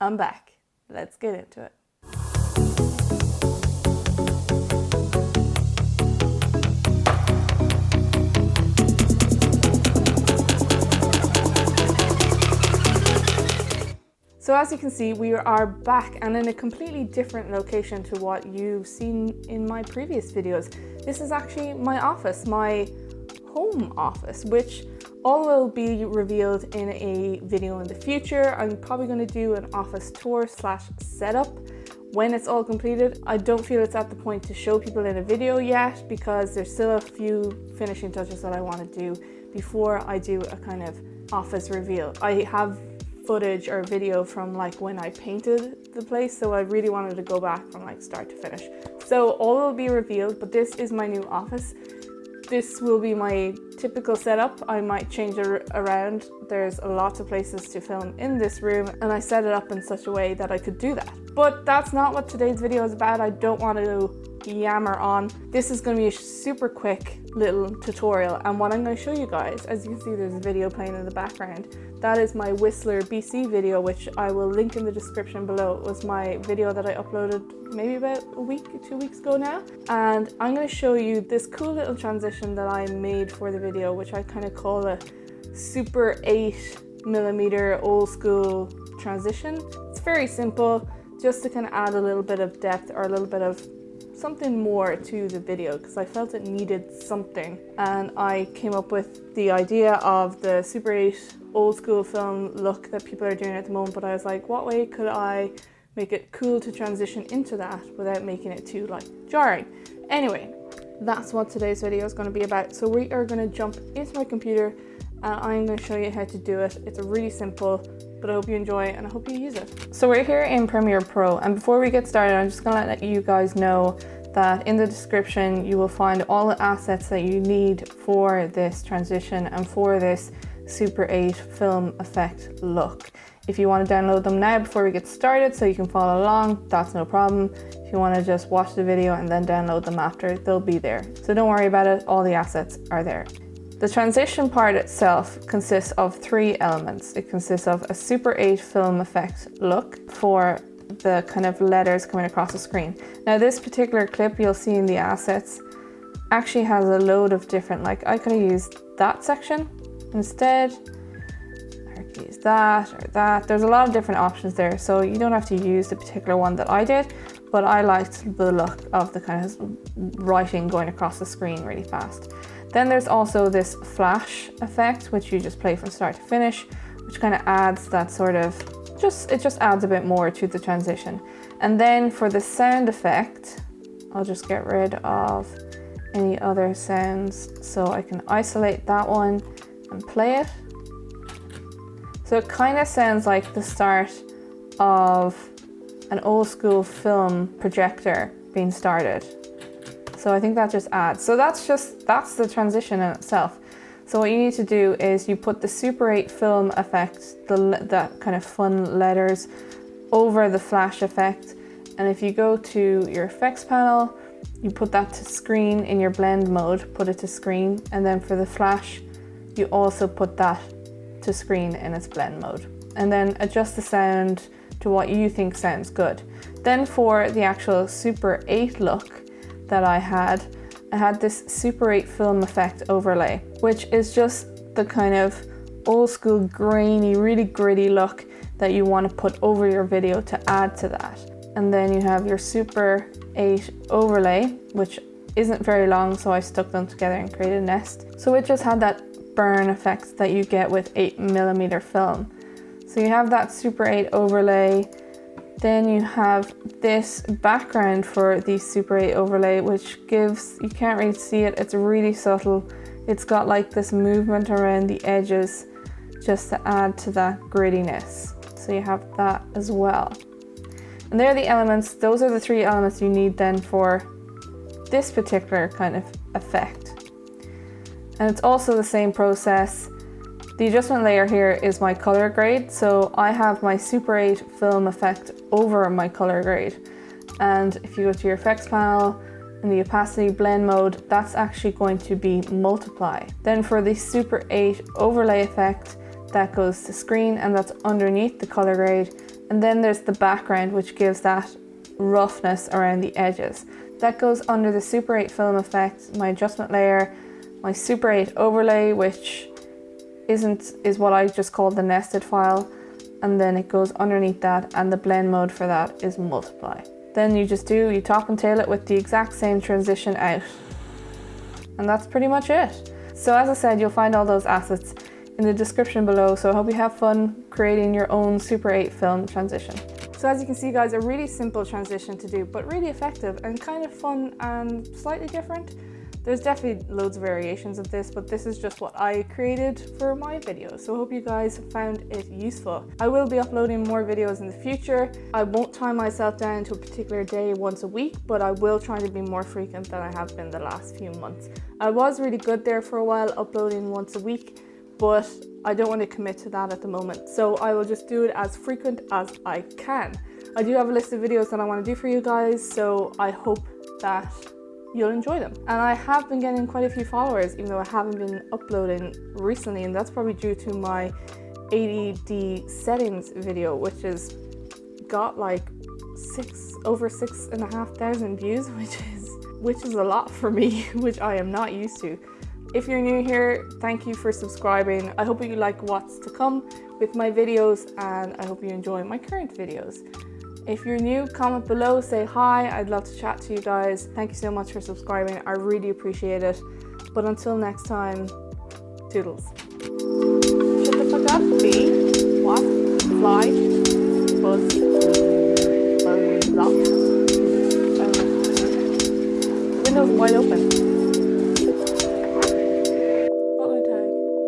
I'm back. Let's get into it. So as you can see, we are back and in a completely different location to what you've seen in my previous videos. This is actually my office, my home office, which all will be revealed in a video in the future. I'm probably going to do an office tour / setup when it's all completed. I don't feel it's at the point to show people in a video yet because there's still a few finishing touches that I want to do before I do a kind of office reveal. I have footage or video from like when I painted the place, so I really wanted to go back from like start to finish. So all will be revealed, but this is my new office. This will be my typical setup. I might change it around. There's lots of places to film in this room and I set it up in such a way that I could do that. But that's not what today's video is about. I don't want to yammer on. This is going to be a super quick little tutorial, and what I'm going to show you guys, as you can see there's a video playing in the background, that is my Whistler BC video, which I will link in the description below. It was my video that I uploaded maybe about a week, 2 weeks ago now. And I'm going to show you this cool little transition that I made for the video, which I kind of call a Super 8mm old school transition. It's very simple, just to kind of add a little bit of depth or a little bit of something more to the video because I felt it needed something, and I came up with the idea of the Super 8 old school film look that people are doing at the moment, but I was like, what way could I make it cool to transition into that without making it too like jarring? Anyway, that's what today's video is going to be about. So we are going to jump into my computer and I'm going to show you how to do it. It's really simple, but I hope you enjoy it and I hope you use it. So we're here in Premiere Pro, and before we get started, I'm just going to let you guys know that in the description you will find all the assets that you need for this transition and for this Super 8 film effect look. If you want to download them now before we get started so you can follow along, that's no problem. If you want to just watch the video and then download them after, they'll be there. So don't worry about it, all the assets are there. The transition part itself consists of 3 elements. It consists of a Super 8 film effect look for the kind of letters coming across the screen. Now this particular clip you'll see in the assets actually has a load of different, like I could have used that section instead, or use that or that. There's a lot of different options there, so you don't have to use the particular one that I did, but I liked the look of the kind of writing going across the screen really fast. Then there's also this flash effect, which you just play from start to finish, which kind of adds that sort of, it just adds a bit more to the transition. And then for the sound effect, I'll just get rid of any other sounds so I can isolate that one and play it. So it kind of sounds like the start of an old school film projector being started. So I think that just adds. So that's the transition in itself. So what you need to do is you put the Super 8 film effect, that kind of fun letters, over the flash effect. And if you go to your effects panel, you put that to screen in your blend mode, put it to screen. And then for the flash, you also put that to screen in its blend mode. And then adjust the sound to what you think sounds good. Then for the actual Super 8 look that I had this Super 8 film effect overlay, which is just the kind of old school grainy, really gritty look that you want to put over your video to add to that. And then you have your Super 8 overlay, which isn't very long, so I stuck them together and created a nest. So it just had that burn effect that you get with 8mm film. So you have that Super 8 overlay. Then you have this background for the Super 8 overlay, which gives, you can't really see it, it's really subtle. It's got like this movement around the edges just to add to that grittiness. So you have that as well. And there are the elements, those are the 3 elements you need then for this particular kind of effect. And it's also the same process. The adjustment layer here is my color grade. So I have my Super 8 film effect over my color grade. And if you go to your effects panel in the opacity blend mode, that's actually going to be multiply. Then for the Super 8 overlay effect, that goes to screen and that's underneath the color grade. And then there's the background, which gives that roughness around the edges. That goes under the Super 8 film effect, my adjustment layer, my Super 8 overlay, which is what I just called the nested file. And then it goes underneath that, and the blend mode for that is multiply. Then you top and tail it with the exact same transition out. And that's pretty much it. So as I said, you'll find all those assets in the description below, so I hope you have fun creating your own Super 8 film transition. So as you can see guys, a really simple transition to do, but really effective and kind of fun and slightly different. There's definitely loads of variations of this, but this is just what I created for my video. So I hope you guys found it useful. I will be uploading more videos in the future. I won't tie myself down to a particular day once a week, but I will try to be more frequent than I have been the last few months. I was really good there for a while, uploading once a week, but I don't want to commit to that at the moment. So I will just do it as frequent as I can. I do have a list of videos that I want to do for you guys, so I hope that you'll enjoy them. And I have been getting quite a few followers, even though I haven't been uploading recently, and that's probably due to my ADD settings video, which has got like over 6,500 views, which is a lot for me, which I am not used to. If you're new here, thank you for subscribing. I hope you like what's to come with my videos, and I hope you enjoy my current videos. If you're new, comment below, say hi. I'd love to chat to you guys. Thank you so much for subscribing. I really appreciate it. But until next time, toodles. Shut the fuck up, bee, wasp, fly, buzz, lock. Window's wide open.